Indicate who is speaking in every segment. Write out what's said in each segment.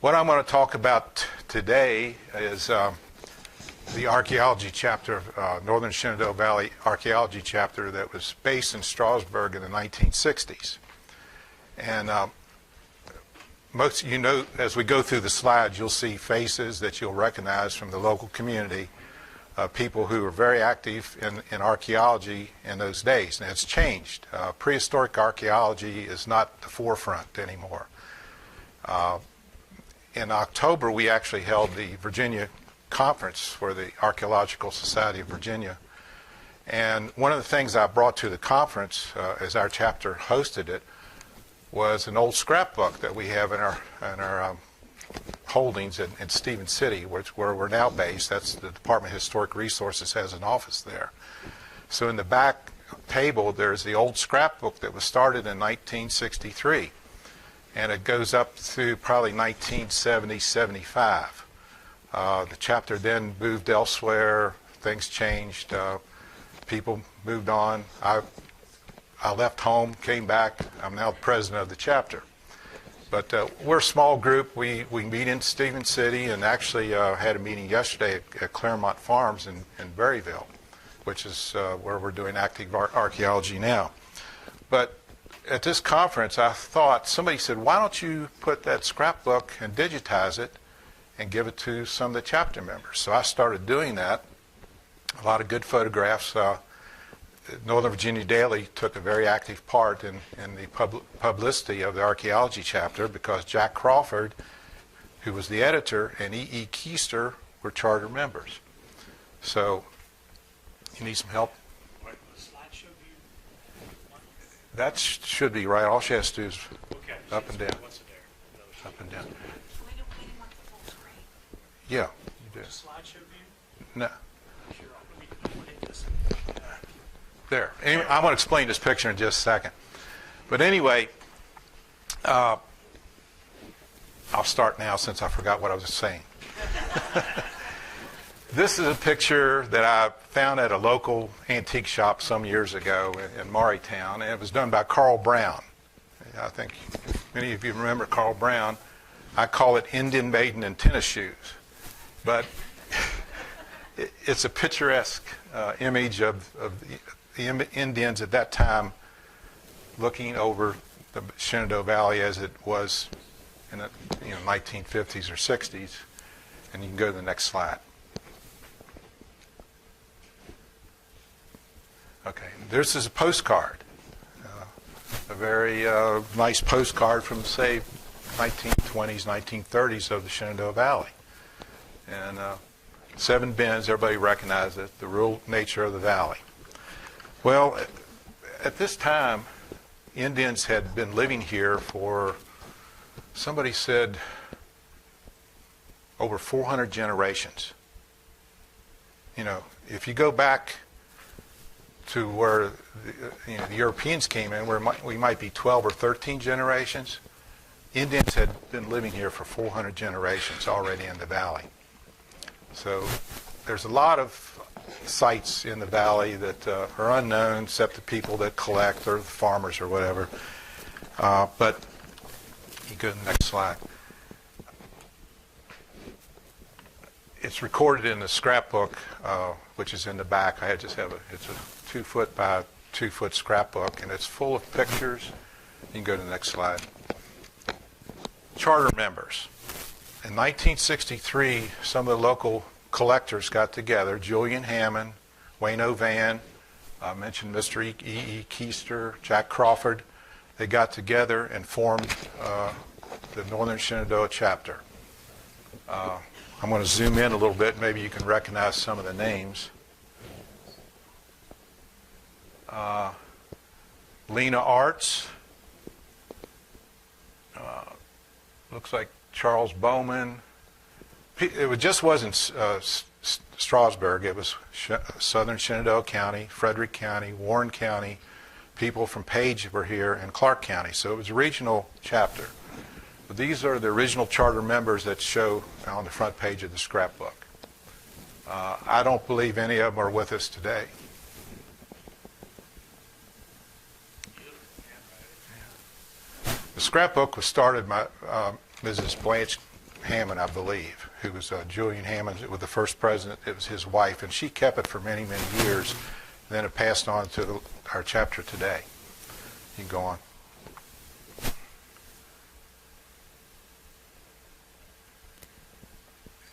Speaker 1: What I'm going to talk about today is the archaeology chapter of Northern Shenandoah Valley Archaeology chapter that was based in Strasburg in the 1960s. And most, you know, as we go through the slides, you'll see faces that you'll recognize from the local community, people who were very active in archaeology in those days. And it's changed. Prehistoric archaeology is not the forefront anymore. In October, we actually held the Virginia conference for the Archaeological Society of Virginia. And one of the things I brought to the conference, as our chapter hosted it, was an old scrapbook that we have in our holdings in Stevens City, where we're now based. That's the Department of Historic Resources has an office there. So in the back table, there's the old scrapbook that was started in 1963. And it goes up to probably 1970, 75. The chapter then moved elsewhere. Things changed. People moved on. I left home, came back. I'm now the president of the chapter. But we're a small group. We meet in Stevens City, and actually had a meeting yesterday at Claremont Farms in Berryville, which is where we're doing active archaeology now. But at this conference, I thought, somebody said, why don't you put that scrapbook and digitize it and give it to some of the chapter members? So I started doing that. A lot of good photographs. Northern Virginia Daily took a very active part in the publicity of the archaeology chapter because Jack Crawford, who was the editor, and E.E. Keister were charter members. So, you need some help? That should be right. All she has to do is up and down. Up and down. Yeah, you do. No. There. Anyway, I'm going to explain this picture in just a second. But anyway, I'll start now since I forgot what I was saying. This is a picture that I found at a local antique shop some years ago in Maurytown, and it was done by Carl Brown. I think many of you remember Carl Brown. I call it Indian Maiden in Tennis Shoes. But it's a picturesque image of the Indians at that time looking over the Shenandoah Valley as it was in the 1950s or 60s. And you can go to the next slide. Okay, this is a postcard, a very nice postcard from, say, 1920s, 1930s of the Shenandoah Valley. And 7 bends, everybody recognizes it, the rural nature of the valley. Well, at this time, Indians had been living here for, somebody said, over 400 generations. You know, if you go back to where the Europeans came in, where we might be 12 or 13 generations, Indians had been living here for 400 generations already in the valley. So there's a lot of sites in the valley that are unknown except the people that collect or the farmers or whatever. But you go to the next slide. It's recorded in the scrapbook, which is in the back. It's a 2-foot by 2-foot scrapbook, and it's full of pictures. You can go to the next slide. Charter members. In 1963, some of the local collectors got together, Julian Hammond, Wayne O'Van, I mentioned Mr. E.E. Keister, Jack Crawford. They got together and formed the Northern Shenandoah chapter. I'm going to zoom in a little bit. Maybe you can recognize some of the names. Lena Arts. Looks like Charles Bowman. It just wasn't Strasburg. It was Southern Shenandoah County, Frederick County, Warren County. People from Page were here, and Clark County. So it was a regional chapter. But these are the original charter members that show on the front page of the scrapbook. I don't believe any of them are with us today. The scrapbook was started by Mrs. Blanche Hammond, I believe, who was Julian Hammond, with the first president. It was his wife, and she kept it for many, many years. Then it passed on to our chapter today. You can go on.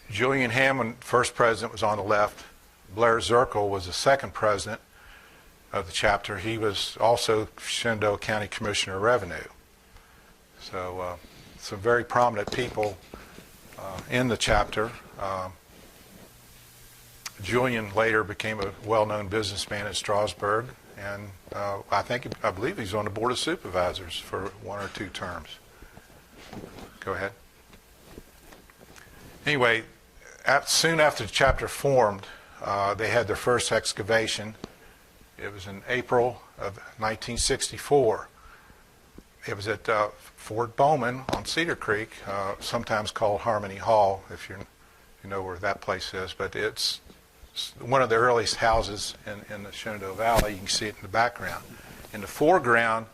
Speaker 1: Julian Hammond, first president, was on the left. Blair Zirkle was the second president of the chapter. He was also Shenandoah County Commissioner of Revenue. So some very prominent people in the chapter. Julian later became a well-known businessman in Strasburg, and I believe he's on the Board of Supervisors for 1 or 2 terms. Go ahead. Anyway, soon after the chapter formed, they had their first excavation. It was in April of 1964. It was at Fort Bowman on Cedar Creek, sometimes called Harmony Hall, if you know where that place is. But it's one of the earliest houses in the Shenandoah Valley. You can see it in the background. In the foreground,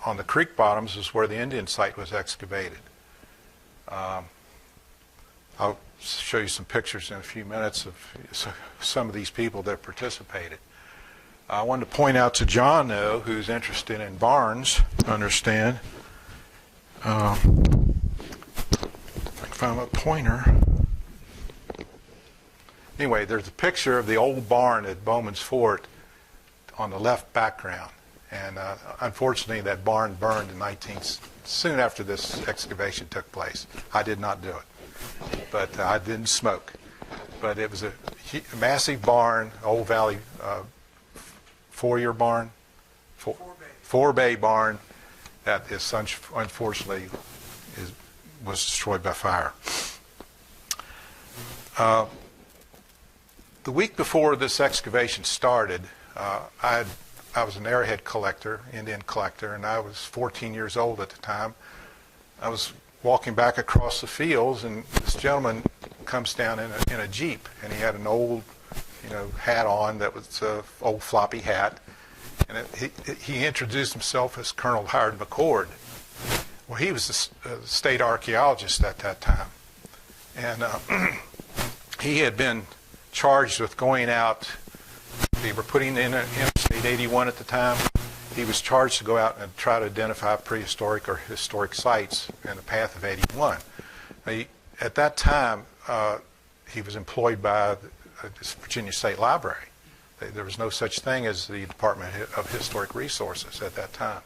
Speaker 1: on the creek bottoms, is where the Indian site was excavated. I'll show you some pictures in a few minutes of some of these people that participated. I wanted to point out to John, though, who's interested in barns, understand. If I can find my pointer. Anyway, there's a picture of the old barn at Bowman's Fort on the left background. And unfortunately, that barn burned soon after this excavation took place. I did not do it, but I didn't smoke. But it was a massive barn, Old Valley four-year barn, four-bay barn that is unfortunately was destroyed by fire. The week before this excavation started, I was an arrowhead collector, Indian collector, and I was 14 years old at the time. I was walking back across the fields, and this gentleman comes down in a Jeep, and he had an old, hat on that was an old floppy hat, and he introduced himself as Colonel Howard McCord. Well, he was the state archaeologist at that time, and he had been charged with going out. They were putting in Interstate 81 at the time. He was charged to go out and try to identify prehistoric or historic sites in the path of 81. At that time, he was employed by the Virginia State Library. There was no such thing as the Department of Historic Resources at that time.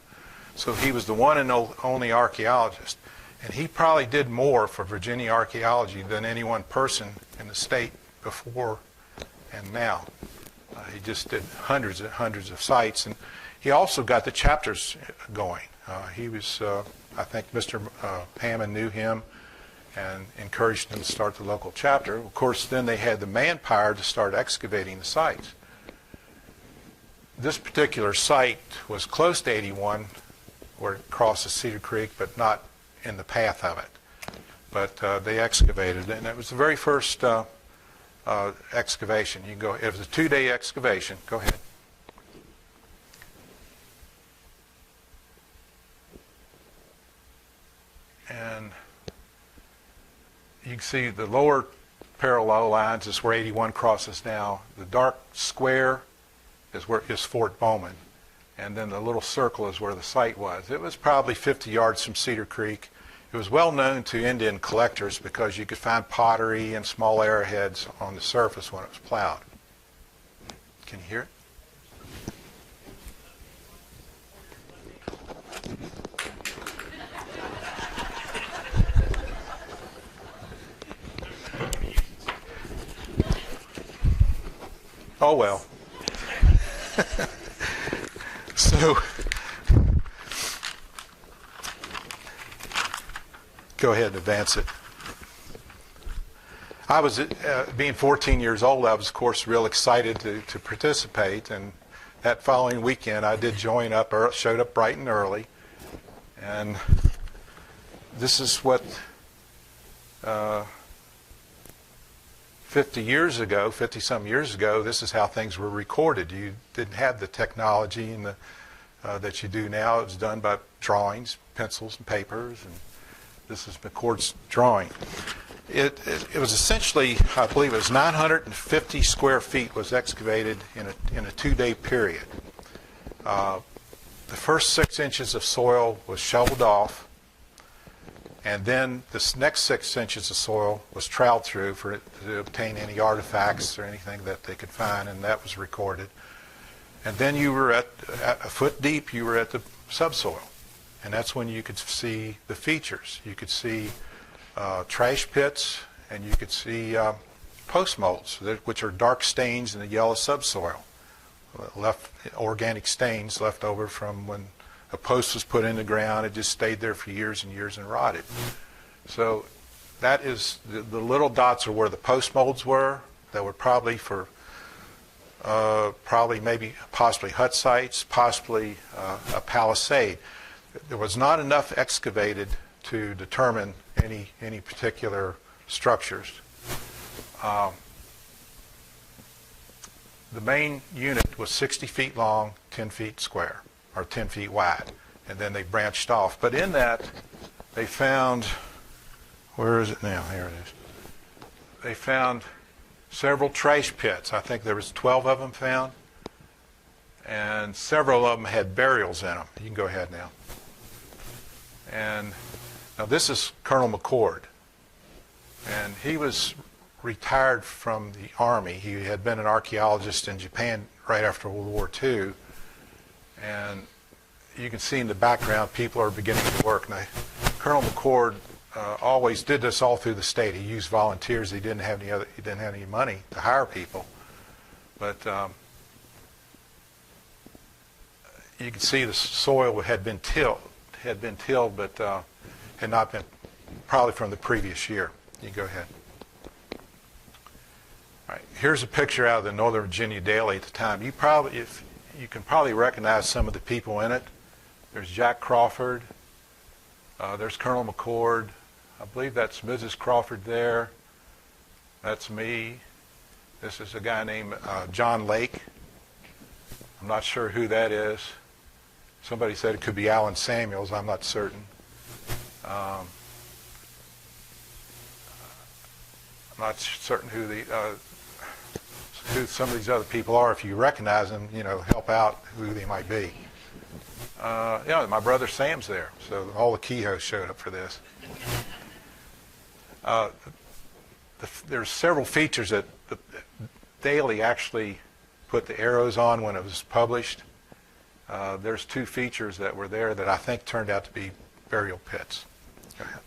Speaker 1: So he was the one and only archaeologist. And he probably did more for Virginia archaeology than any one person in the state before and now. He just did hundreds and hundreds of sites. And he also got the chapters going. He was, I think Mr. Hammond knew him and encouraged him to start the local chapter. Of course, then they had the manpower to start excavating the sites. This particular site was close to 81, where it crosses Cedar Creek, but not in the path of it. But they excavated it, and it was the very first excavation. You can go. It was a 2-day excavation. Go ahead. And you can see the lower parallel lines is where 81 crosses now. The dark square is Fort Bowman, and then the little circle is where the site was. It was probably 50 yards from Cedar Creek. It was well known to Indian collectors because you could find pottery and small arrowheads on the surface when it was plowed. Can you hear it? Oh, well. So, go ahead and advance it. I was, being 14 years old, I was, of course, real excited to participate. And that following weekend, I did join up, showed up bright and early. And this is what 50-some years ago, this is how things were recorded. You didn't have the technology and that you do now. It was done by drawings, pencils, and papers. This is McCord's drawing. It was essentially, I believe it was 950 square feet was excavated in a 2-day period. The first 6 inches of soil was shoveled off, and then this next 6 inches of soil was troweled through to obtain any artifacts or anything that they could find, and that was recorded. And then you were at a foot deep, you were at the subsoil. And that's when you could see the features. You could see trash pits, and you could see post molds, which are dark stains in the yellow subsoil, organic stains left over from when a post was put in the ground. It just stayed there for years and years and rotted. So that is, the little dots are where the post molds were, that were probably for possibly hut sites, possibly a palisade. There was not enough excavated to determine any particular structures. The main unit was 60 feet long, 10 feet square, or 10 feet wide, and then they branched off. But in that, they found, where is it now? Here it is. They found several trash pits. I think there was 12 of them found, and several of them had burials in them. You can go ahead now. And now this is Colonel McCord, and he was retired from the Army. He had been an archaeologist in Japan right after World War II, and you can see in the background people are beginning to work. Now, Colonel McCord always did this all through the state. He used volunteers. He didn't have any money to hire people, but you can see the soil had been tilled, but had not been, probably from the previous year. You can go ahead. All right, here's a picture out of the Northern Virginia Daily at the time. You can probably recognize some of the people in it. There's Jack Crawford. There's Colonel McCord. I believe that's Mrs. Crawford there. That's me. This is a guy named John Lake. I'm not sure who that is. Somebody said it could be Alan Samuels. I'm not certain. I'm not certain who some of these other people are. If you recognize them, help out who they might be. My brother Sam's there, so all the Kehoe showed up for this. There's several features that the Daily actually put the arrows on when it was published. There's 2 features that were there that I think turned out to be burial pits. Go ahead.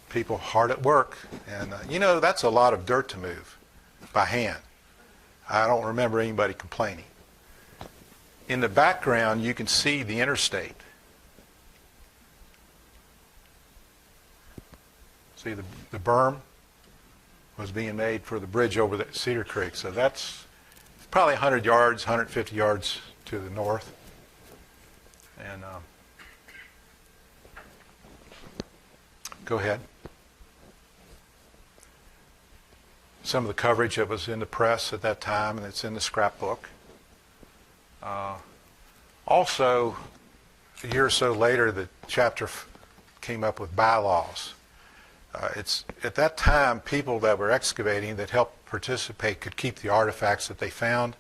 Speaker 1: People hard at work, and that's a lot of dirt to move by hand. I don't remember anybody complaining. In the background, you can see the interstate. See, the berm was being made for the bridge over the Cedar Creek, so that's probably 100 yards, 150 yards to the north. And go ahead. Some of the coverage that was in the press at that time, and it's in the scrapbook. Also, a year or so later, the chapter came up with bylaws. At that time, people that were excavating that helped participate could keep the artifacts that they found.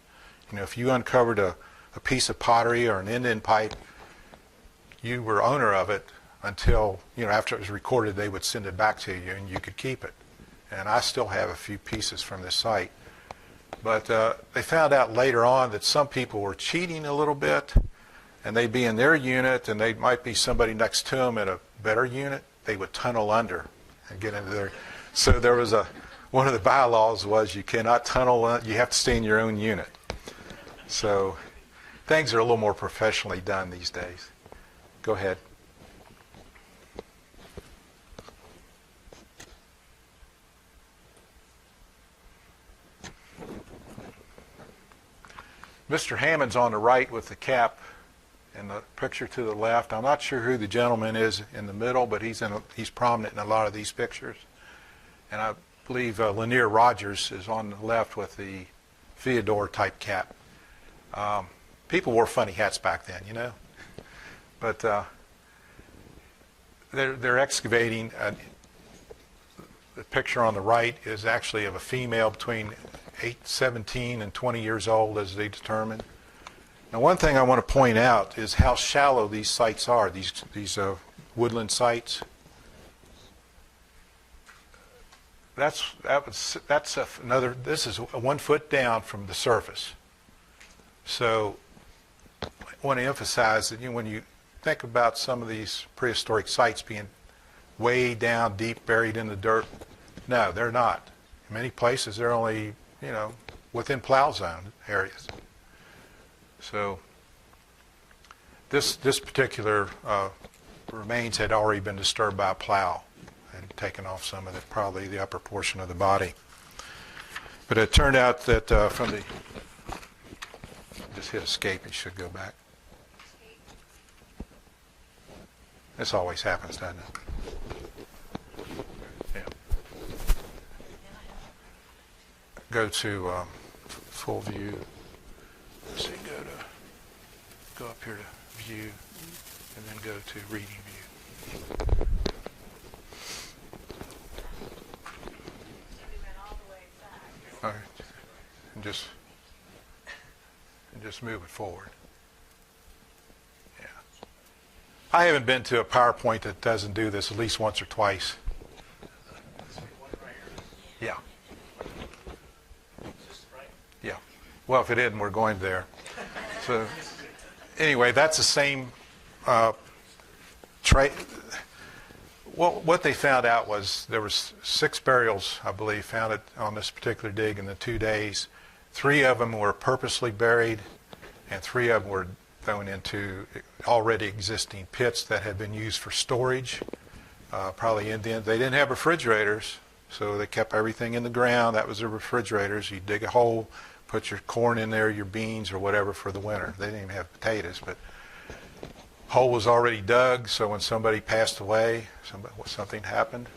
Speaker 1: If you uncovered a piece of pottery or an Indian pipe, you were owner of it until, after it was recorded, they would send it back to you and you could keep it. And I still have a few pieces from this site. But they found out later on that some people were cheating a little bit, and they'd be in their unit, and they might be somebody next to them in a better unit. They would tunnel under and get into there. So there was one of the bylaws was you cannot tunnel, you have to stay in your own unit. So things are a little more professionally done these days. Go ahead. Mr. Hammond's on the right with the cap, and the picture to the left. I'm not sure who the gentleman is in the middle, but he's prominent in a lot of these pictures. And I believe Lanier Rogers is on the left with the Theodore type cap. People wore funny hats back then, you know. But they're excavating. The picture on the right is actually of a female between 17 and 20 years old, as they determined. Now, one thing I want to point out is how shallow these sites are. These woodland sites. This is 1 foot down from the surface. So I want to emphasize that when you think about some of these prehistoric sites being way down deep, buried in the dirt, no, they're not. In many places, they're only, within plow zone areas. So this particular remains had already been disturbed by a plow and taken off some of it, probably the upper portion of the body. But it turned out that from the, just hit escape, it should go back. This always happens, doesn't it? Yeah. Go to full view. Let's see, go up here to view, and then go to reading view. All right, and just move it forward. Yeah. I haven't been to a PowerPoint that doesn't do this at least once or twice. Yeah. Yeah. Well, if it isn't, we're going there. So anyway, that's the same what they found out was there was 6 burials, I believe, found on this particular dig in the 2 days. 3 of them were purposely buried, and 3 of them were thrown into already existing pits that had been used for storage. Probably Indian. They didn't have refrigerators, so they kept everything in the ground. That was their refrigerators. You dig a hole, put your corn in there, your beans or whatever for the winter. They didn't even have potatoes, but hole was already dug, so when somebody passed away, something happened,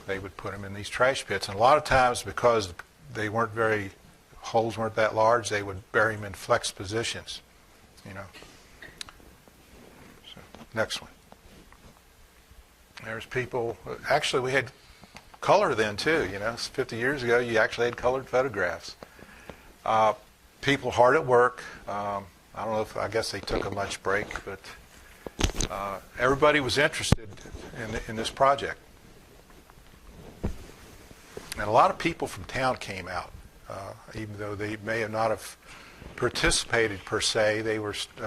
Speaker 1: they would put them in these trash pits. And a lot of times, because they weren't holes weren't that large, they would bury them in flex positions, So, next one. There's people, actually we had color then too, 50 years ago you actually had colored photographs. People hard at work. I don't know I guess they took a lunch break, but everybody was interested in this project. And a lot of people from town came out, even though they may have not have participated per se. A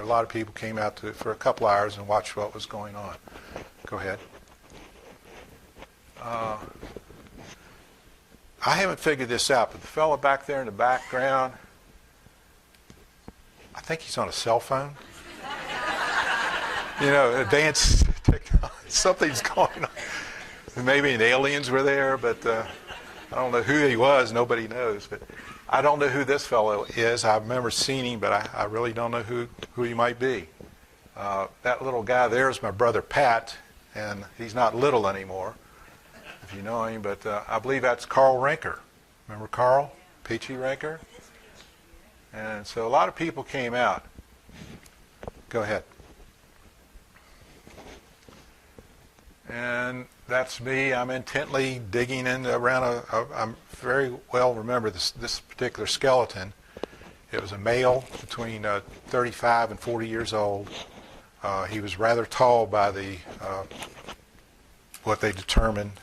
Speaker 1: lot of people came out for a couple hours and watched what was going on. Go ahead. I haven't figured this out, but the fellow back there in the background, I think he's on a cell phone. Advanced technology, something's going on. Maybe aliens were there, but I don't know who he was. Nobody knows. But I don't know who this fellow is. I remember seeing him, but I really don't know who he might be. That little guy there is my brother Pat, and he's not little anymore, if you know him. But I believe that's Carl Rinker. Remember Carl? Peachy Rinker? And so a lot of people came out. Go ahead. And that's me. I'm intently digging in around I very well remember this particular skeleton. It was a male between 35 and 40 years old. He was rather tall by what they determined.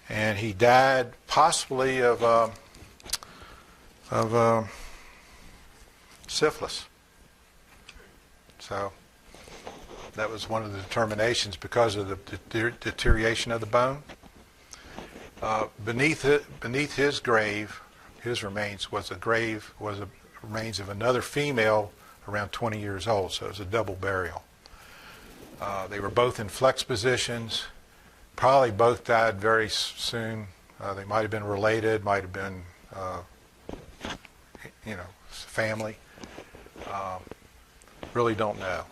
Speaker 1: And he died possibly of syphilis. So that was one of the determinations because of the deterioration of the bone. Beneath his grave, his remains was remains of another female around 20 years old. So it was a double burial. They were both in flex positions. Probably both died very soon. They might have been related, might have been, family. Really don't know.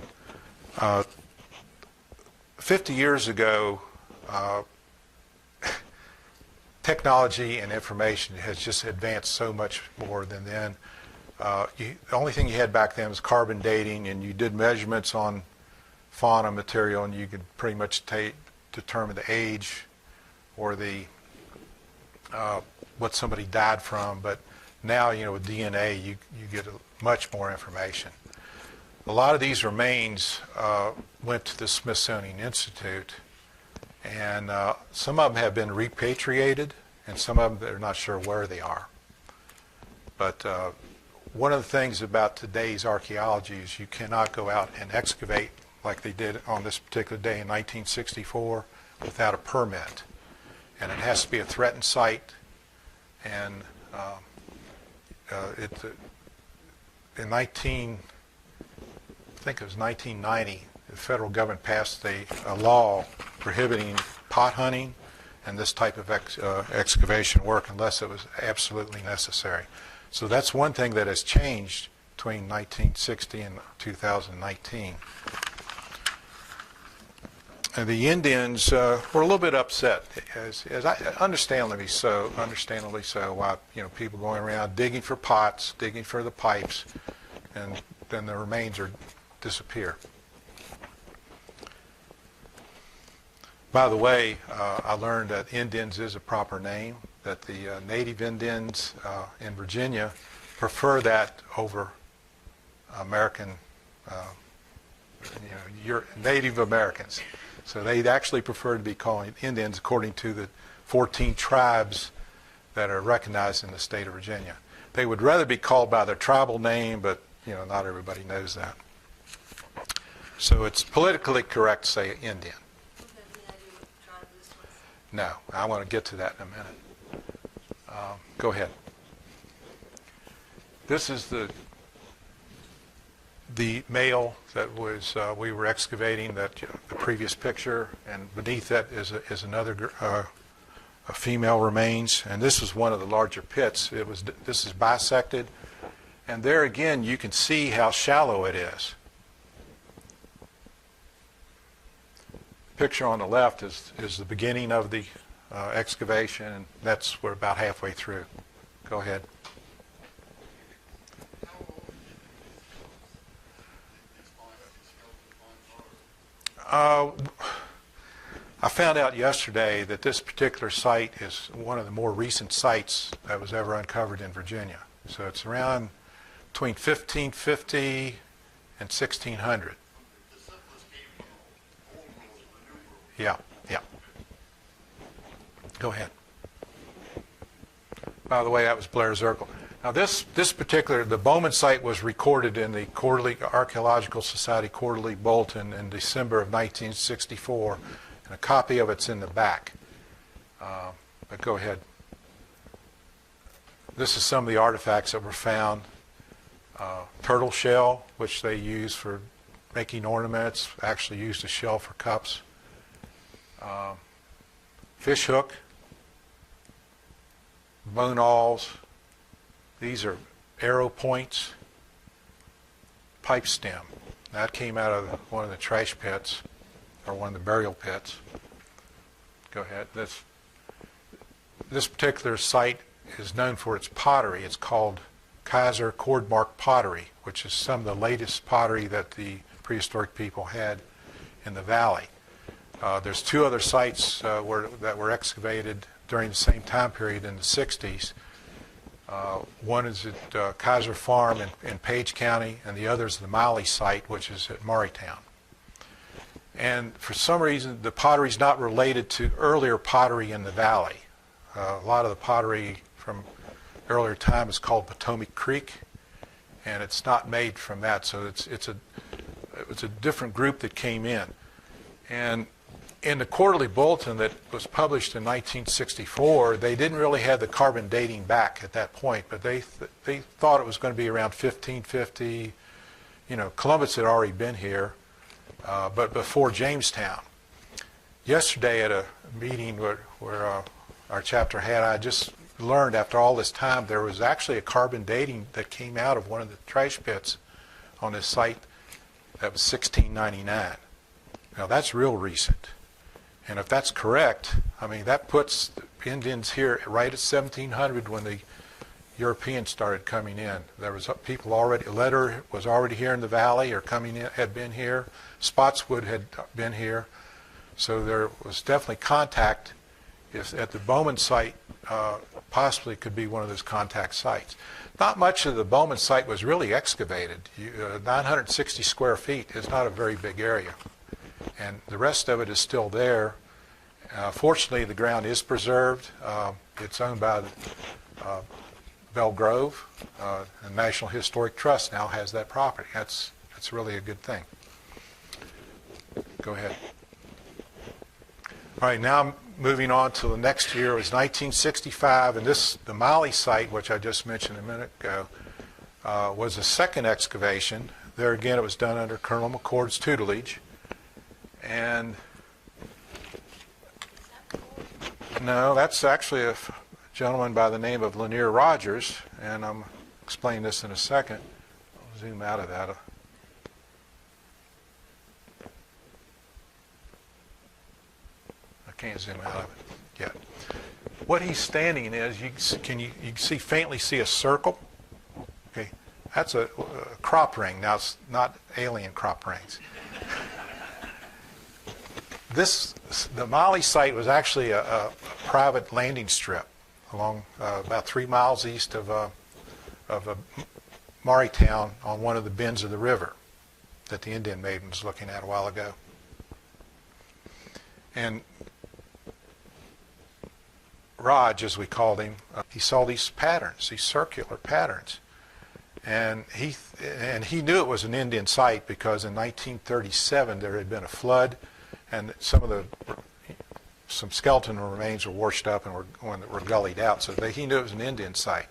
Speaker 1: 50 years ago, technology and information has just advanced so much more than then. The only thing you had back then was carbon dating, and you did measurements on fauna material, and you could pretty much determine the age or the what somebody died from. But now, with DNA, you get much more information. A lot of these remains went to the Smithsonian Institute, and some of them have been repatriated, and some of them they're not sure where they are. But one of the things about today's archaeology is you cannot go out and excavate like they did on this particular day in 1964 without a permit. And it has to be a threatened site. And in 1990, the federal government passed a law prohibiting pot hunting and this type of excavation work unless it was absolutely necessary. So that's one thing that has changed between 1960 and 2019. And the Indians were a little bit upset, as understandably so, why people going around digging for pots, digging for the pipes, and then the remains disappear. By the way, I learned that Indians is a proper name, that the native Indians in Virginia prefer that over American, Native Americans. So they actually prefer to be called Indians according to the 14 tribes that are recognized in the state of Virginia. They would rather be called by their tribal name, but not everybody knows that. So it's politically correct to say Indian. No, I want to get to that in a minute. Go ahead. This is the male that was we were excavating, that the previous picture, and beneath that is another a female remains, and this is one of the larger pits. This is bisected, and there again you can see how shallow it is. The picture on the left is the beginning of the excavation, and we're about halfway through. Go ahead. I found out yesterday that this particular site is one of the more recent sites that was ever uncovered in Virginia. So it's around between 1550 and 1600. Yeah. Go ahead. By the way, that was Blair Zirkle. Now the Bowman site was recorded in the Archaeological Society Quarterly Bulletin in December of 1964, and a copy of it's in the back. But go ahead. This is some of the artifacts that were found. Turtle shell, which they use for making ornaments, actually used a shell for cups. Fish hook, bone awls. These are arrow points. Pipe stem. That came out of one of the trash pits, or one of the burial pits. Go ahead. This particular site is known for its pottery. It's called Kaiser Cordmark pottery, which is some of the latest pottery that the prehistoric people had in the valley. There's two other sites that were excavated during the same time period in the 60s. One is at Kaiser Farm in Page County, and the other is the Miley site, which is at Murraytown. And for some reason, the pottery is not related to earlier pottery in the valley. A lot of the pottery from earlier time is called Potomac Creek, and it's not made from that. So it's a different group that came in. And in the quarterly bulletin that was published in 1964, they didn't really have the carbon dating back at that point, but they thought it was going to be around 1550. Columbus had already been here, but before Jamestown. Yesterday at a meeting where our chapter had, I just learned after all this time there was actually a carbon dating that came out of one of the trash pits on this site that was 1699. Now that's real recent. And if that's correct, I mean, that puts the Indians here right at 1700 when the Europeans started coming in. There was people already, leather was already here in the valley or coming in, had been here. Spotswood had been here. So there was definitely contact at the Bowman site, possibly could be one of those contact sites. Not much of the Bowman site was really excavated. 960 square feet is not a very big area. And the rest of it is still there. Fortunately, the ground is preserved. It's owned by Belle Grove. The National Historic Trust now has that property. That's really a good thing. Go ahead. All right, now moving on to the next year. It was 1965, and the Molly site, which I just mentioned a minute ago, was a second excavation. There again, it was done under Colonel McCord's tutelage. And no, that's actually a gentleman by the name of Lanier Rogers, and I'm explaining this in a second. I'll zoom out of that. Can't zoom out of it yet. What he's standing in is, you can faintly see a circle. Okay, that's a crop ring. Now it's not alien crop rings. The Molly site was actually a private landing strip along about 3 miles east of Maurytown on one of the bends of the river that the Indian maiden was looking at a while ago. And Raj, as we called him, he saw these patterns, these circular patterns, and he knew it was an Indian site because in 1937 there had been a flood, and some skeleton remains were washed up and were gullied out, so he knew it was an Indian site.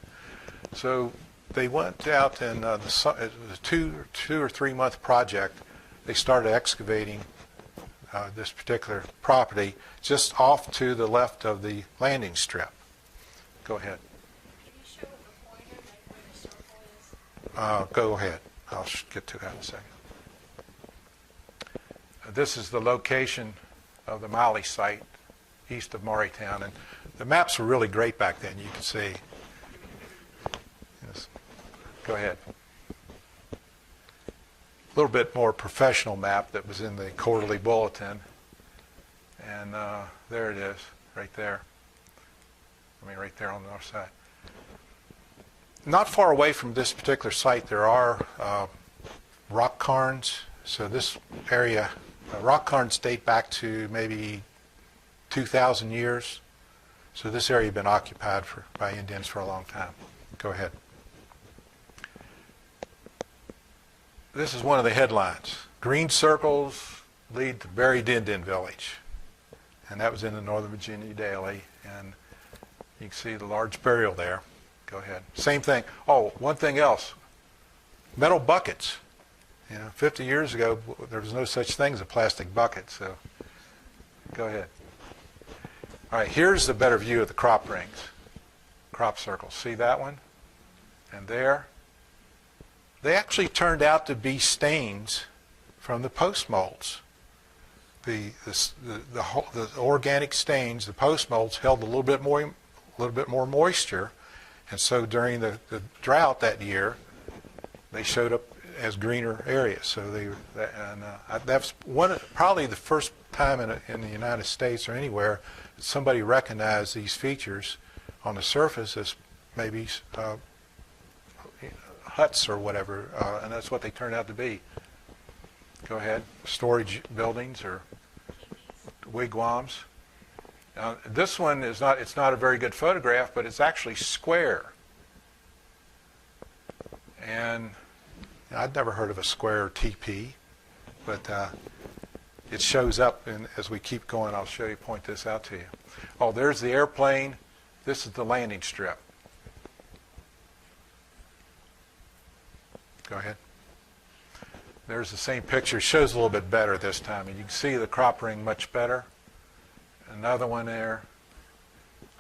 Speaker 1: So they went out and the 2 or 3 month project. They started excavating this particular property just off to the left of the landing strip. Go ahead.
Speaker 2: Can you show with a pointer like where the circle is?
Speaker 1: Go ahead. I'll get to that in a second. This is the location of the Molly site east of Maurytown, and the maps were really great back then. You can see. Yes. Go ahead. A little bit more professional map that was in the quarterly bulletin, and there it is, right there. Right there on the north side. Not far away from this particular site, there are rock cairns. So this area, rock cairns date back to maybe 2,000 years. So this area had been occupied by Indians for a long time. Go ahead. This is one of the headlines. Green circles lead to buried Indian village. And that was in the Northern Virginia Daily. And you can see the large burial there. Go ahead. Same thing. Oh, one thing else. Metal buckets. 50 years ago, there was no such thing as a plastic bucket. So go ahead. All right, here's the better view of the crop rings. Crop circles. See that one? And there. They actually turned out to be stains from the post molds. The organic stains, the post molds held a little bit more moisture, and so during the drought that year, they showed up as greener areas. So that's probably the first time in the United States or anywhere that somebody recognized these features on the surface as maybe huts or whatever, and that's what they turned out to be. Go ahead. Storage buildings or wigwams. This one is not, it's not a very good photograph, but it's actually square. And I'd never heard of a square teepee, but it shows up, and as we keep going, I'll point this out to you. Oh, there's the airplane. This is the landing strip. Go ahead. There's the same picture. It shows a little bit better this time, and you can see the crop ring much better. Another one there,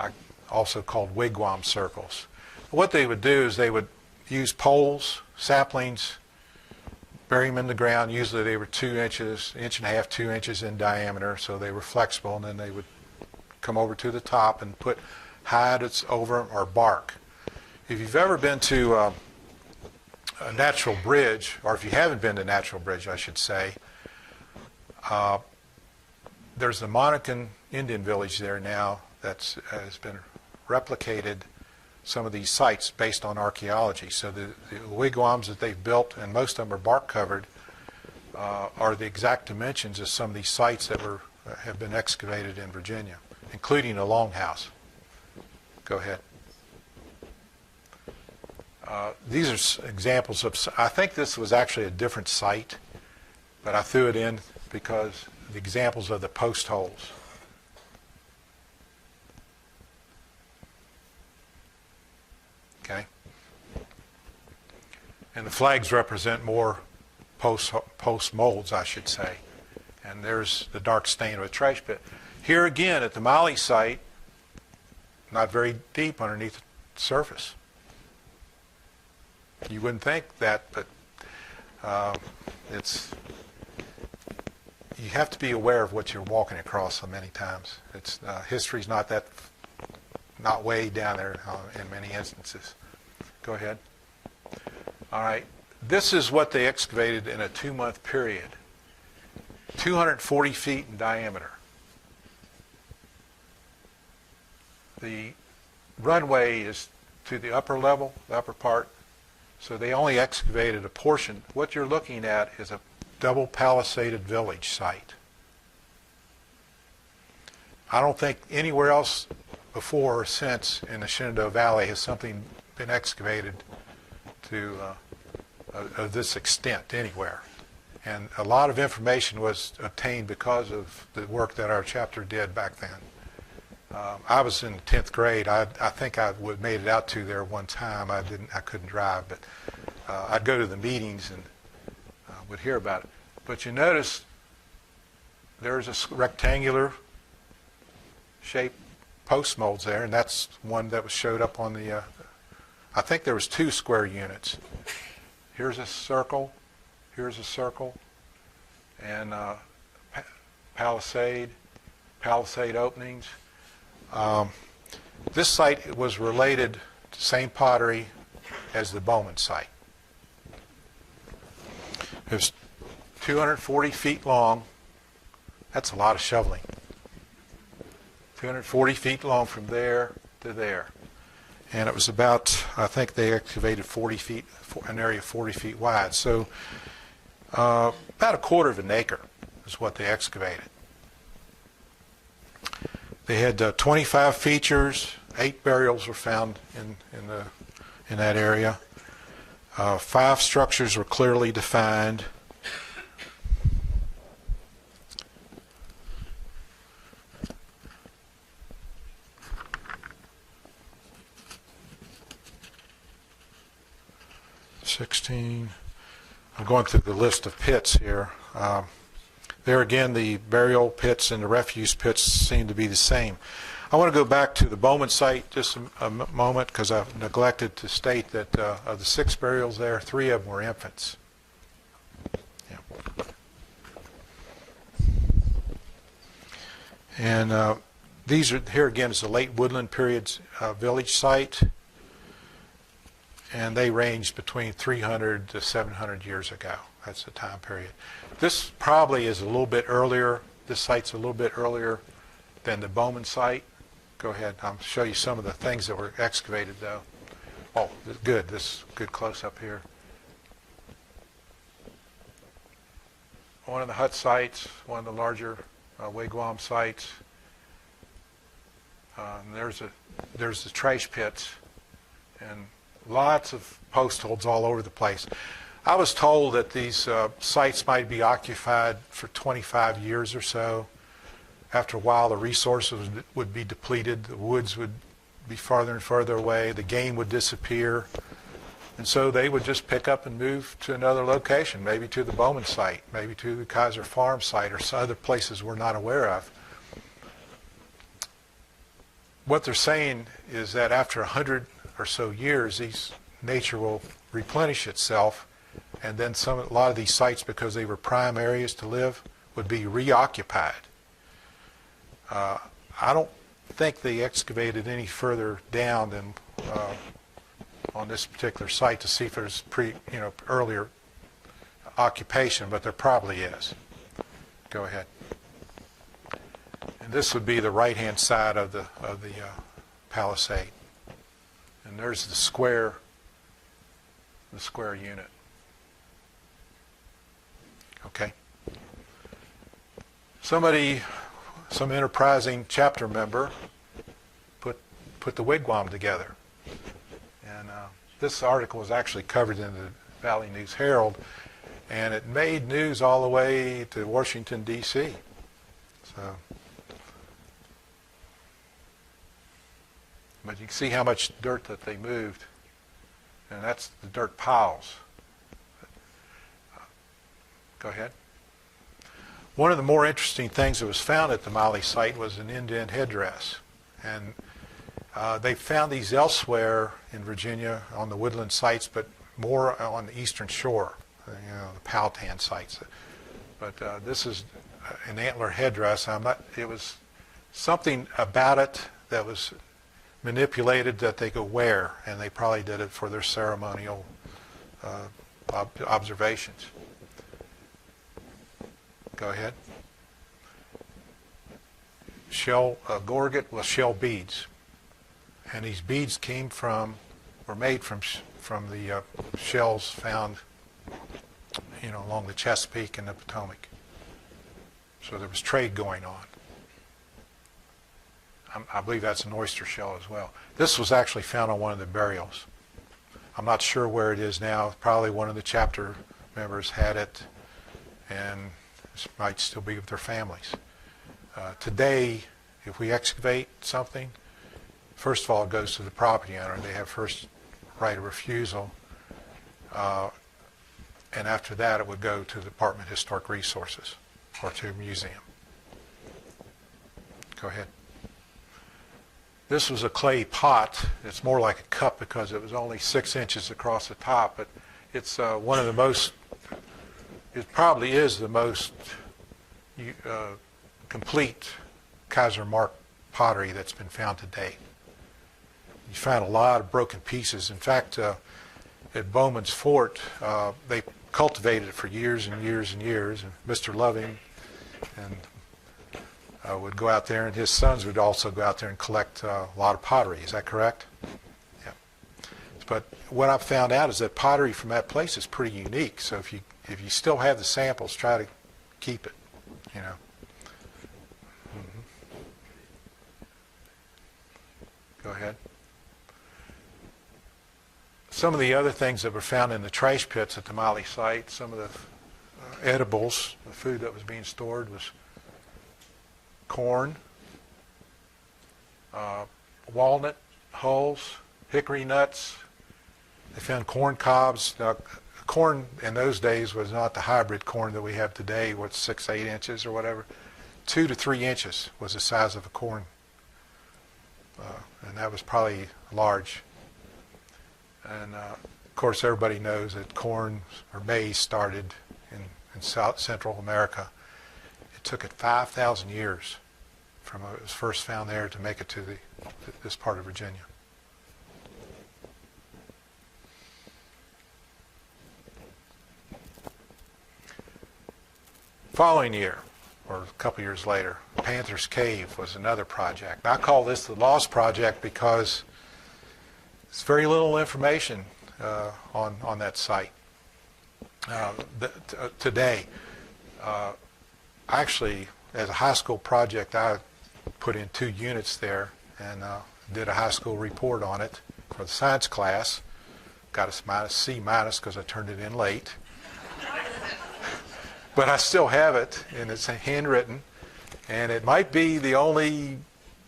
Speaker 1: I also called wigwam circles. What they would do is they would use poles, saplings, bury them in the ground. Usually they were 2 inches, inch and a half, 2 inches in diameter, so they were flexible, and then they would come over to the top and put hide over them or bark. if you've ever been to a Natural Bridge, or if you haven't been to Natural Bridge, I should say, there's the Monacan Indian village there now that has been replicated, some of these sites based on archaeology. So the wigwams that they've built, and most of them are bark covered, are the exact dimensions of some of these sites that have been excavated in Virginia, including a longhouse. Go ahead. These are examples of, I think this was actually a different site, but I threw it in because the examples of the post holes. Okay. And the flags represent more post molds, I should say. And there's the dark stain of a trash pit. Here again at the Mali site, not very deep underneath the surface. You wouldn't think that, but you have to be aware of what you're walking across so many times. History's not way down there in many instances. Go ahead. All right. This is what they excavated in a 2-month period. 240 feet in diameter. The runway is to the upper level, the upper part. So they only excavated a portion. What you're looking at is a double palisaded village site. I don't think anywhere else before or since in the Shenandoah Valley has something been excavated to of this extent anywhere. And a lot of information was obtained because of the work that our chapter did back then. I was in 10th grade. I think I would made it out to there one time. I couldn't drive, but I'd go to the meetings and would hear about it. But you notice there's a rectangular shaped post molds there, and that's one that was showed up on the. I think there was 2 square units. Here's a circle. Here's a circle, and palisade openings. This site was related to same pottery as the Bowman site. It was 240 feet long. That's a lot of shoveling. 240 feet long from there to there. And it was about, I think they excavated 40 feet, an area 40 feet wide. So about a quarter of an acre is what they excavated. They had 25 features. 8 burials were found in that area. 5 structures were clearly defined. I'm going through the list of pits here. There again, the burial pits and the refuse pits seem to be the same. I want to go back to the Bowman site just a moment because I've neglected to state that of the 6 burials there, 3 of them were infants. Yeah. And these are, here again is the late woodland period village site. And they ranged between 300 to 700 years ago. That's the time period. This probably is a little bit earlier. This site's a little bit earlier than the Bowman site. Go ahead. I'll show you some of the things that were excavated, though. Oh, good. This is a good close-up here. One of the hut sites, one of the larger wigwam sites. There's the trash pits, and lots of post holes all over the place. I was told that these sites might be occupied for 25 years or so. After a while, the resources would be depleted. The woods would be farther and further away. The game would disappear. And so they would just pick up and move to another location, maybe to the Bowman site, maybe to the Kaiser Farm site, or some other places we're not aware of. What they're saying is that after 100 or so years, nature will replenish itself, and then a lot of these sites, because they were prime areas to live, would be reoccupied. I don't think they excavated any further down than on this particular site to see if there's earlier occupation, but there probably is. Go ahead. And this would be the right-hand side of the palisade. And there's the square unit. Okay. Some enterprising chapter member put the wigwam together. And this article was actually covered in the Valley News Herald, and it made news all the way to Washington, D.C. So, but you can see how much dirt that they moved, and that's the dirt piles. Go ahead. One of the more interesting things that was found at the Mali site was an indent headdress, and they found these elsewhere in Virginia on the woodland sites, but more on the eastern shore, the Powhatan sites. But this is an antler headdress. It was something about it that was manipulated that they could wear, and they probably did it for their ceremonial observations. Go ahead. Shell gorget was shell beads, and these beads were made from the shells found, along the Chesapeake and the Potomac. So there was trade going on. I believe that's an oyster shell as well. This was actually found on one of the burials. I'm not sure where it is now. Probably one of the chapter members had it, and this might still be with their families. Today, if we excavate something, first of all, it goes to the property owner. They have first right of refusal. And after that, it would go to the Department of Historic Resources or to a museum. Go ahead. This was a clay pot. It's more like a cup because it was only 6 inches across the top, but it's one of the most, it probably is the most complete Kaiser Mark pottery that's been found to date. You find a lot of broken pieces. In fact, at Bowman's Fort, they cultivated it for years and years and years, and Mr. Loving would go out there, and his sons would also go out there and collect a lot of pottery. Is that correct? Yeah. But what I've found out is that pottery from that place is pretty unique. So if you still have the samples, try to keep it. Mm-hmm. Go ahead. Some of the other things that were found in the trash pits at the Mali site, some of the edibles, the food that was being stored was corn, walnut hulls, hickory nuts. They found corn cobs. Now, corn in those days was not the hybrid corn that we have today, 6, 8 inches or whatever. 2 to 3 inches was the size of a corn, and that was probably large. And of course, everybody knows that corn or maize started in South Central America. It took it 5,000 years from when it was first found there to make it to this part of Virginia. Following year, or a couple years later, Panther's Cave was another project. I call this the Lost Project because there's very little information on that site today. Actually, as a high school project, I put in 2 units there and did a high school report on it for the science class. Got a C- because I turned it in late. But I still have it, and it's handwritten, and it might be the only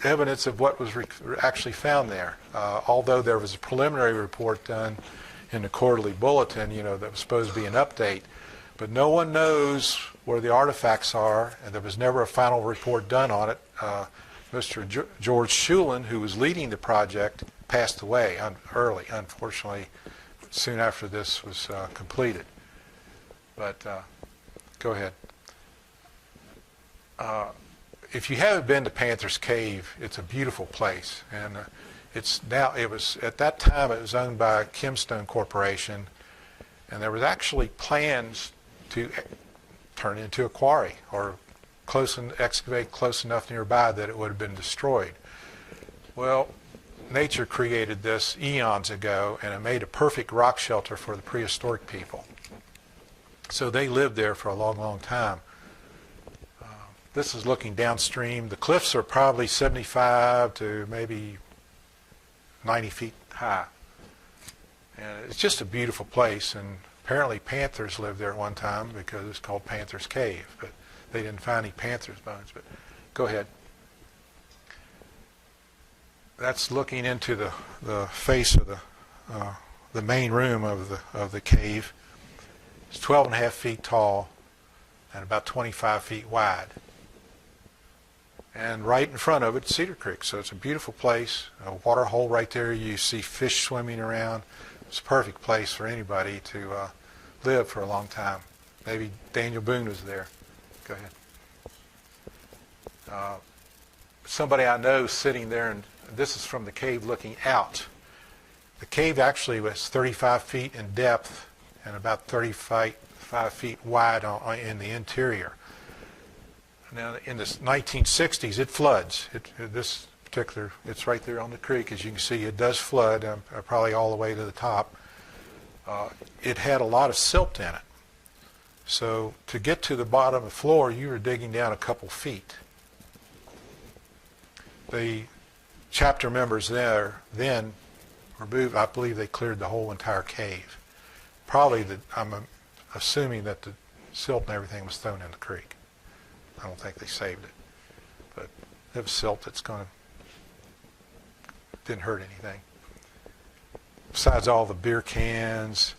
Speaker 1: evidence of what was actually found there. Although there was a preliminary report done in the quarterly bulletin, that was supposed to be an update. But no one knows where the artifacts are, and there was never a final report done on it. Mr. George Shulin, who was leading the project, passed away early, unfortunately, soon after this was completed. But go ahead. If you haven't been to Panther's Cave, it's a beautiful place. And It was at that time it was owned by Kimstone Corporation, and there was actually plans to turn it into a quarry or excavate close enough nearby that it would have been destroyed. Well, nature created this eons ago, and it made a perfect rock shelter for the prehistoric people. So they lived there for a long, long time. This is looking downstream. The cliffs are probably 75 to maybe 90 feet high. And it's just a beautiful place, and apparently panthers lived there at one time because it's called Panther's Cave, but they didn't find any panther's bones. But go ahead. That's looking into the face of the main room of the cave. It's 12 and a half feet tall and about 25 feet wide. And right in front of it, Cedar Creek. So it's a beautiful place. A water hole right there. You see fish swimming around. It's a perfect place for anybody to live for a long time. Maybe Daniel Boone was there. Go ahead. Somebody I know sitting there, and this is from the cave looking out. The cave actually was 35 feet in depth and about 35 feet wide in the interior. Now, in the 1960s, it floods. It's right there on the creek. As you can see, it does flood, probably all the way to the top. It had a lot of silt in it. So to get to the bottom of the floor, you were digging down a couple feet. The chapter members there then removed, I believe they cleared the whole entire cave. I'm assuming that the silt and everything was thrown in the creek. I don't think they saved it. But it was silt that's didn't hurt anything. Besides all the beer cans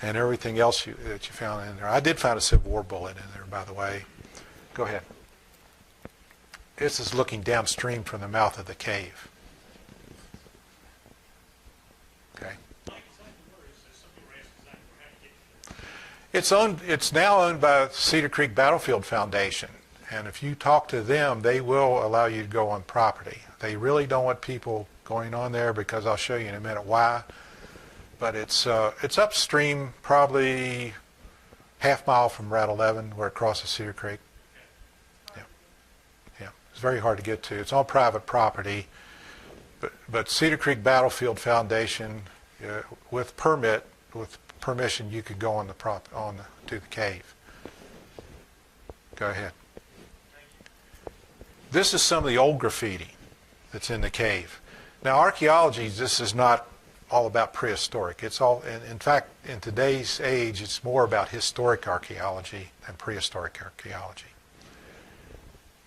Speaker 1: and everything else that you found in there. I did find a Civil War bullet in there, by the way. Go ahead. This is looking downstream from the mouth of the cave. Okay. It's now owned by Cedar Creek Battlefield Foundation, and if you talk to them, they will allow you to go on property. They really don't want people going on there because I'll show you in a minute why. But it's upstream, probably half mile from Route 11, where it crosses Cedar Creek. Yeah, it's very hard to get to. It's on private property, but Cedar Creek Battlefield Foundation, with permission, you could go to the cave. Go ahead. This is some of the old graffiti that's in the cave. Now, archaeology, this is not all about prehistoric. It's all, in fact, in today's age, it's more about historic archaeology than prehistoric archaeology.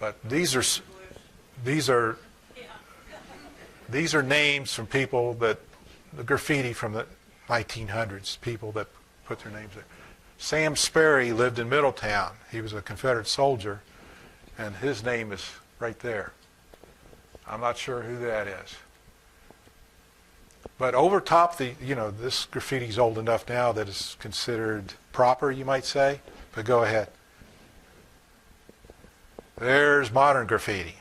Speaker 1: But these are names from people the graffiti from the 1900s, people that put their names there. Sam Sperry lived in Middletown. He was a Confederate soldier, and his name is right there. I'm not sure who that is. But over top this graffiti's old enough now that it's considered proper, you might say. But go ahead. There's modern graffiti.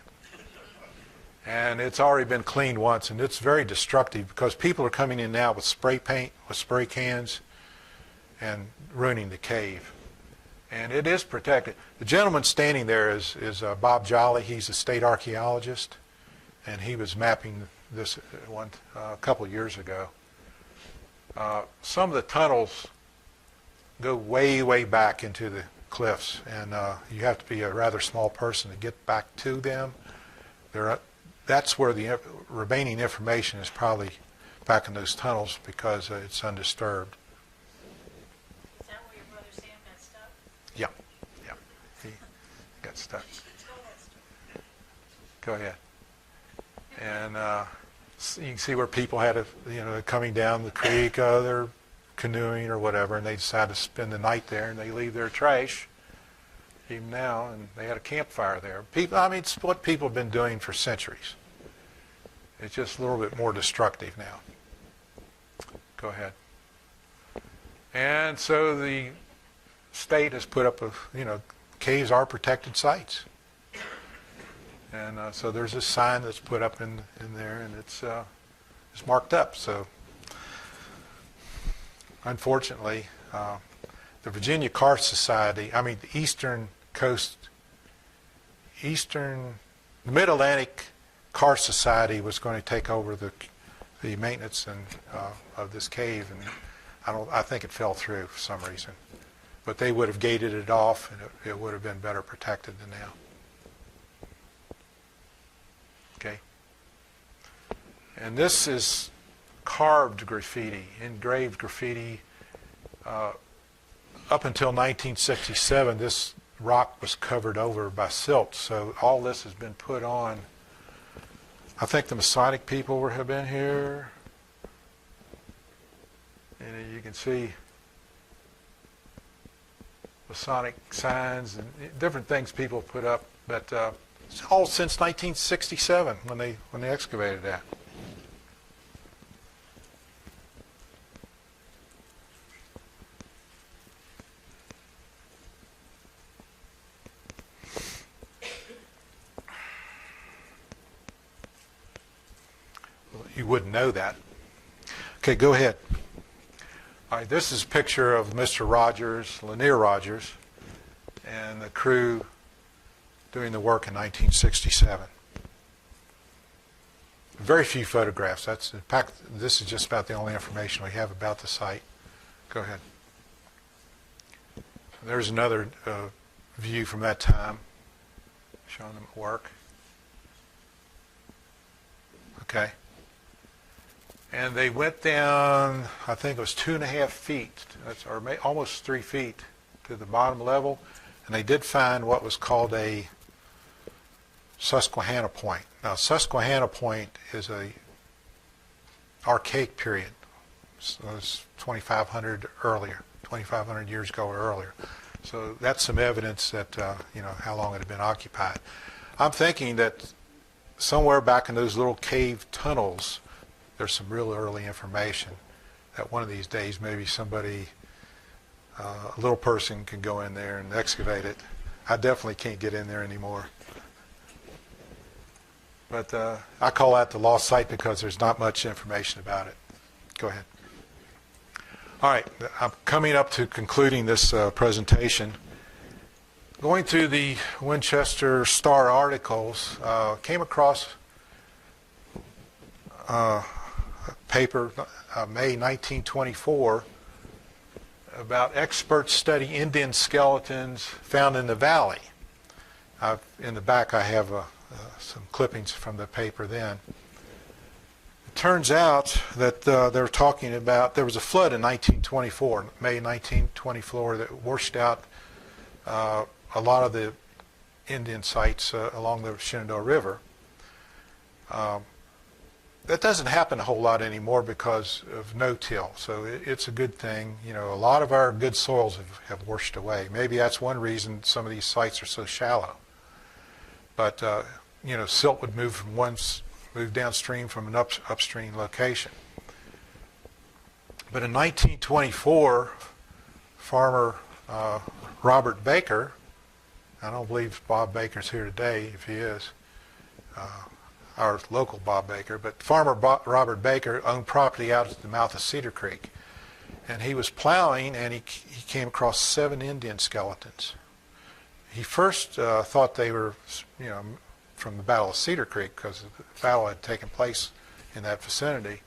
Speaker 1: And it's already been cleaned once, and it's very destructive because people are coming in now with spray paint, with spray cans, and ruining the cave. And it is protected. The gentleman standing there is Bob Jolly. He's a state archaeologist, and he was mapping this a couple of years ago. Some of the tunnels go way, way back into the cliffs, and you have to be a rather small person to get back to them. That's where the remaining information is probably back in those tunnels because it's undisturbed.
Speaker 2: Is that where your brother Sam got stuck?
Speaker 1: Yeah. He got stuck. Go ahead. And you can see where people had coming down the creek, they're canoeing or whatever, and they decide to spend the night there, and they leave their trash even now, and they had a campfire there. It's what people have been doing for centuries. It's just a little bit more destructive now. Go ahead. And so the state has put up caves are protected sites. And so there's a sign that's put up in there, and it's marked up. So unfortunately, the Virginia Karst Society, the the Mid-Atlantic Karst Society was going to take over the maintenance of this cave, and I think it fell through for some reason. But they would have gated it off, and it would have been better protected than now. Okay. And this is carved graffiti, engraved graffiti. Up until 1967, this rock was covered over by silt, so all this has been put on. I think the Masonic people have been here, and you can see Masonic signs and different things people put up, but it's all since 1967 when they excavated that. You wouldn't know that. Okay, go ahead. All right, this is a picture of Mr. Rogers, Lanier Rogers, and the crew doing the work in 1967. Very few photographs. In fact, this is just about the only information we have about the site. Go ahead. There's another view from that time showing them at work. Okay. And they went down, I think it was 2.5 feet, or almost 3 feet to the bottom level, and they did find what was called a Susquehanna Point. Now, Susquehanna Point is a archaic period. So it was 2,500 years ago or earlier. So that's some evidence that, how long it had been occupied. I'm thinking that somewhere back in those little cave tunnels, there's some real early information that one of these days maybe somebody, a little person, can go in there and excavate it. I definitely can't get in there anymore. But I call that the lost site because there's not much information about it. Go ahead. All right, I'm coming up to concluding this presentation. Going through the Winchester Star articles, came across paper, May 1924, about experts study Indian skeletons found in the valley. In the back I have some clippings from the paper then. It turns out that they're talking about, there was a flood in 1924, May 1924, that washed out a lot of the Indian sites along the Shenandoah River. That doesn't happen a whole lot anymore because of no-till, so it's a good thing. A lot of our good soils have washed away. Maybe that's one reason some of these sites are so shallow. But silt would move downstream from an upstream location. But in 1924, farmer Robert Baker, I don't believe Bob Baker's here today. If he is, our local Bob Baker, but farmer Robert Baker owned property out at the mouth of Cedar Creek, and he was plowing, and he came across 7 Indian skeletons. He first thought they were, from the Battle of Cedar Creek, because the battle had taken place in that vicinity.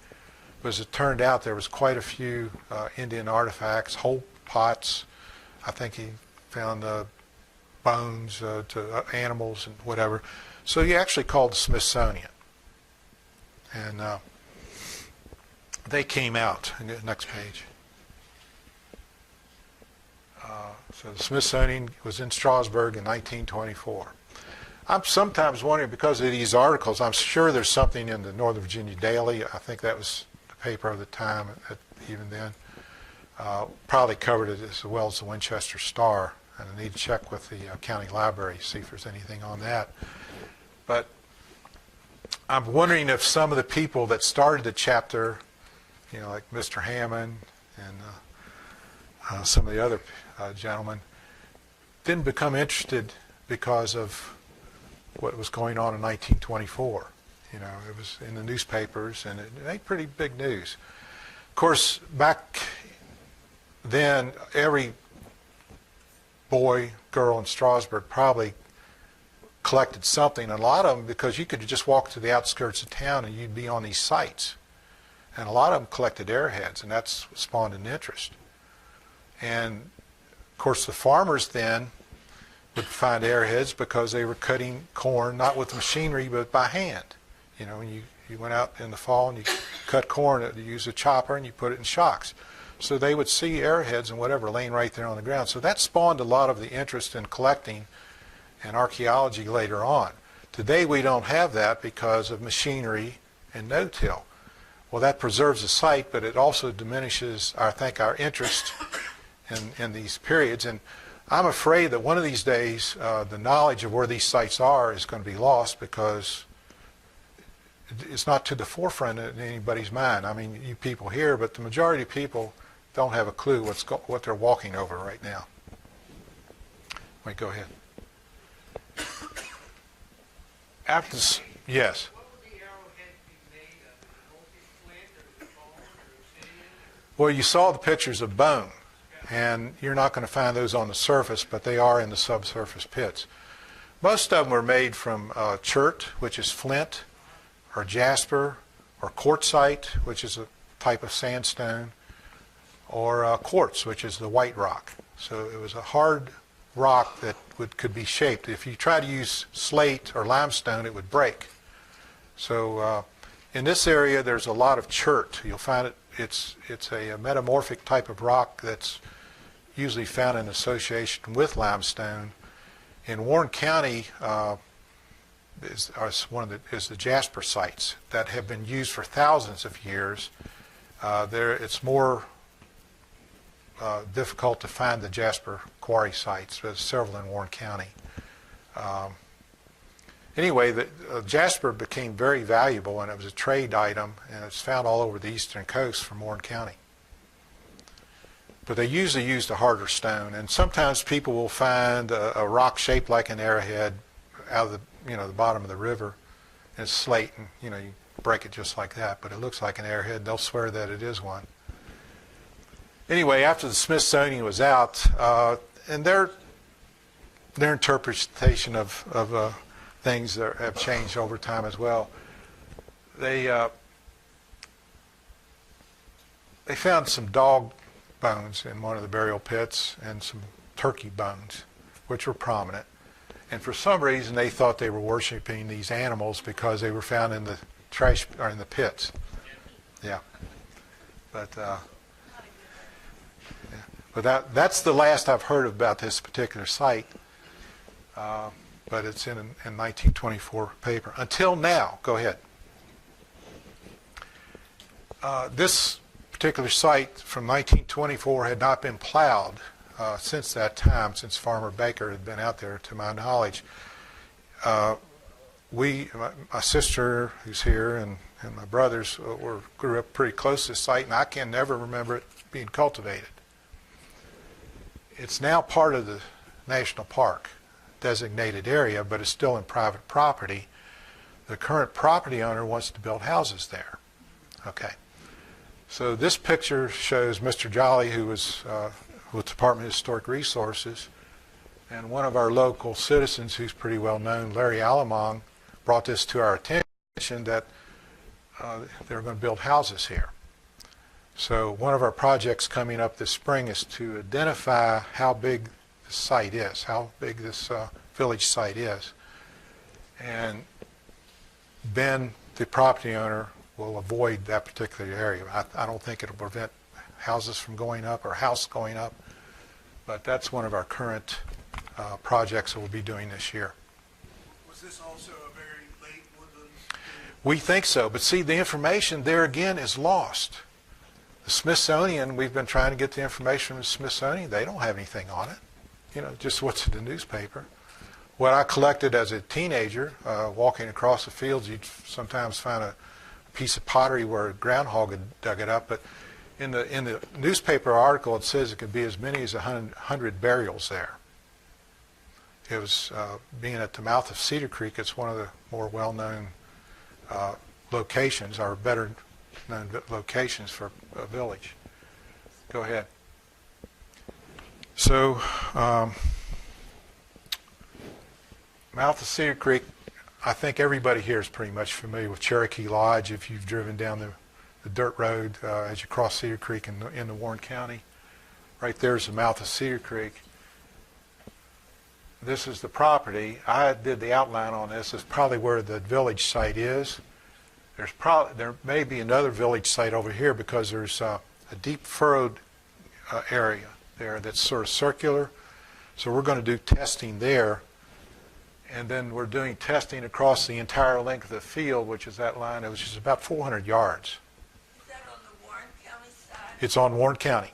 Speaker 1: But as it turned out, there was quite a few Indian artifacts, whole pots. I think he found bones to animals and whatever. So he actually called the Smithsonian, and they came out. Next page. So the Smithsonian was in Strasburg in 1924. I'm sometimes wondering, because of these articles, I'm sure there's something in the Northern Virginia Daily. I think that was the paper of the time even then. Probably covered it as well as the Winchester Star, and I need to check with the county library to see if there's anything on that. But I'm wondering if some of the people that started the chapter, like Mr. Hammond and some of the other gentlemen, didn't become interested because of what was going on in 1924. You know, it was in the newspapers, and it made pretty big news. Of course, back then, every boy, girl in Strasburg probably collected something, and a lot of them, because you could just walk to the outskirts of town and you'd be on these sites. And a lot of them collected airheads, and that's spawned an interest. And, of course, the farmers then would find airheads because they were cutting corn, not with machinery, but by hand. You know, when you went out in the fall and you cut corn, you used a chopper and you put it in shocks. So they would see airheads and whatever laying right there on the ground. So that spawned a lot of the interest in collecting and archaeology later on. Today we don't have that because of machinery and no-till. Well, that preserves the site, but it also diminishes, I think, our interest in these periods. And I'm afraid that one of these days the knowledge of where these sites are is going to be lost because it's not to the forefront in anybody's mind. I mean, you people here, but the majority of people don't have a clue what they're walking over right now. Wait, go ahead. After this, yes.
Speaker 3: What would the arrowhead be made of? Mostly flint or bone or obsidian?
Speaker 1: Well, you saw the pictures of bone, and you're not going to find those on the surface, but they are in the subsurface pits. Most of them were made from chert, which is flint, or jasper, or quartzite, which is a type of sandstone, or quartz, which is the white rock. So it was a hard rock that could be shaped. If you try to use slate or limestone, it would break. So in this area, there's a lot of chert. You'll find it's a metamorphic type of rock that's usually found in association with limestone. In Warren County, is the jasper sites that have been used for thousands of years. It's more difficult to find the jasper quarry sites. There's several in Warren County. Anyway, jasper became very valuable, and it was a trade item, and it's found all over the eastern coast from Warren County. But they usually used a harder stone, and sometimes people will find a rock shaped like an arrowhead out of the the bottom of the river, and it's slate, and you break it just like that, but it looks like an arrowhead. They'll swear that it is one. Anyway, after the Smithsonian was out, and their interpretation of things that have changed over time as well, they found some dog bones in one of the burial pits and some turkey bones, which were prominent. And for some reason, they thought they were worshiping these animals because they were found in the trash or in the pits. Yeah, but that's the last I've heard about this particular site. But it's in 1924 paper. Until now, go ahead. This particular site from 1924 had not been plowed since that time, since Farmer Baker had been out there, to my knowledge. My sister, who's here, and my brothers grew up pretty close to the site, and I can never remember it being cultivated. It's now part of the national park designated area, but it's still in private property. The current property owner wants to build houses there. Okay. So this picture shows Mr. Jolly, who was with the Department of Historic Resources, and one of our local citizens who's pretty well known, Larry Alamong, brought this to our attention that they're going to build houses here. So one of our projects coming up this spring is to identify how big the site is, how big this village site is. And Ben, the property owner, will avoid that particular area. I don't think it'll prevent houses from going up or house going up, but that's one of our current projects that we'll be doing this year.
Speaker 4: Was this also a very late woodland?
Speaker 1: We think so, but see, the information there again is lost. The Smithsonian, we've been trying to get the information from the Smithsonian. They don't have anything on it. Just what's in the newspaper. What I collected as a teenager, walking across the fields, you'd sometimes find a piece of pottery where a groundhog had dug it up, but in the newspaper article it says it could be as many as 100 burials there. It was being at the mouth of Cedar Creek. It's one of the more well-known locations, or better known locations for a village. Go ahead. So, mouth of Cedar Creek, I think everybody here is pretty much familiar with Cherokee Lodge if you've driven down the dirt road as you cross Cedar Creek in the Warren County. Right there's the mouth of Cedar Creek. This is the property. I did the outline on this. It's probably where the village site is. There may be another village site over here because there's a deep furrowed area there that's sort of circular. So we're going to do testing there. And then we're doing testing across the entire length of the field, which is that line, which is about 400 yards.
Speaker 2: Is that on the Warren County side?
Speaker 1: It's on Warren County.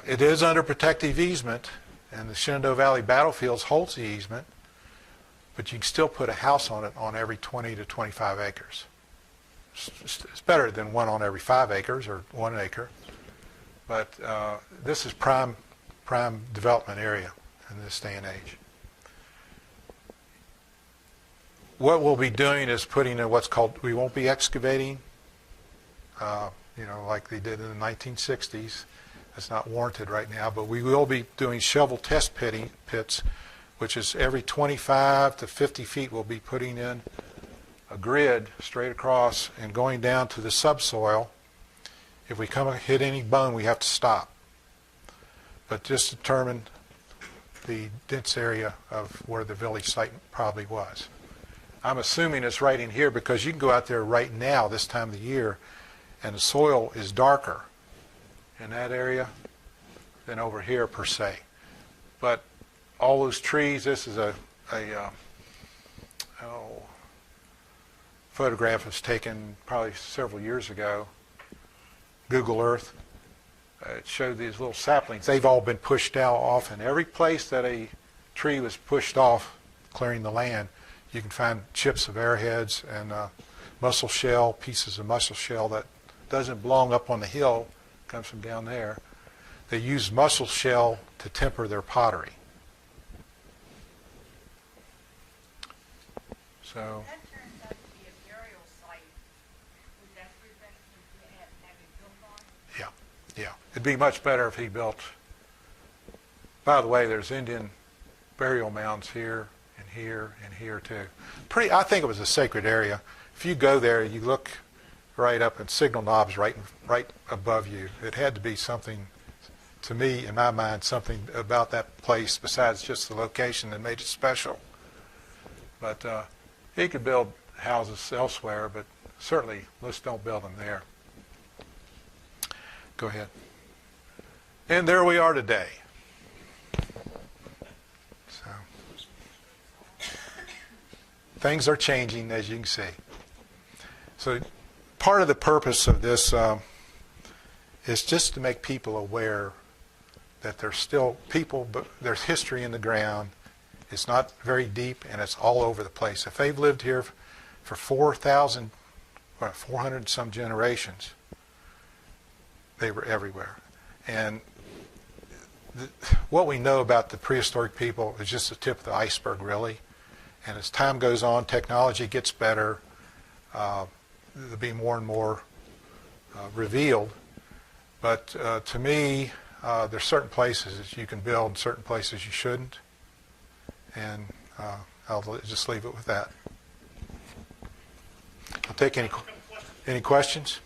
Speaker 1: It is under protective easement, and the Shenandoah Valley Battlefields holds the easement, but you can still put a house on it on every 20 to 25 acres. It's better than one on every 5 acres or 1 acre, but this is prime development area in this day and age. What we'll be doing is putting in what's called, we won't be excavating, like they did in the 1960s. That's not warranted right now, but we will be doing shovel test pits, which is every 25 to 50 feet we'll be putting in a grid straight across and going down to the subsoil. If we come and hit any bone, we have to stop. But just determine the dense area of where the village site probably was. I'm assuming it's right in here because you can go out there right now this time of the year and the soil is darker in that area than over here per se. But all those trees, this is a photograph was taken probably several years ago, Google Earth. It showed these little saplings. They've all been pushed out off, and every place that a tree was pushed off, clearing the land, you can find chips of airheads and mussel shell, pieces of mussel shell that doesn't belong up on the hill, comes from down there. They use mussel shell to temper their pottery. So
Speaker 2: That turns out to be a burial site. Would that prevent from having built on?
Speaker 1: yeah, it'd be much better if he built. By the way, there's Indian burial mounds here and here and here too. I think it was a sacred area. If you go there, you look right up and Signal Knob's right above you. It had to be something, to me, in my mind, something about that place besides just the location that made it special. But he could build houses elsewhere, but certainly let's don't build them there. Go ahead. And there we are today. So things are changing, as you can see. So part of the purpose of this is just to make people aware that there's still people, but there's history in the ground. It's not very deep, and it's all over the place. If they've lived here for 400 some generations, they were everywhere. And what we know about the prehistoric people is just the tip of the iceberg, really. And as time goes on, technology gets better. There'll be more and more revealed. But to me, there's certain places that you can build, certain places you shouldn't. And I'll just leave it with that. I'll take any questions.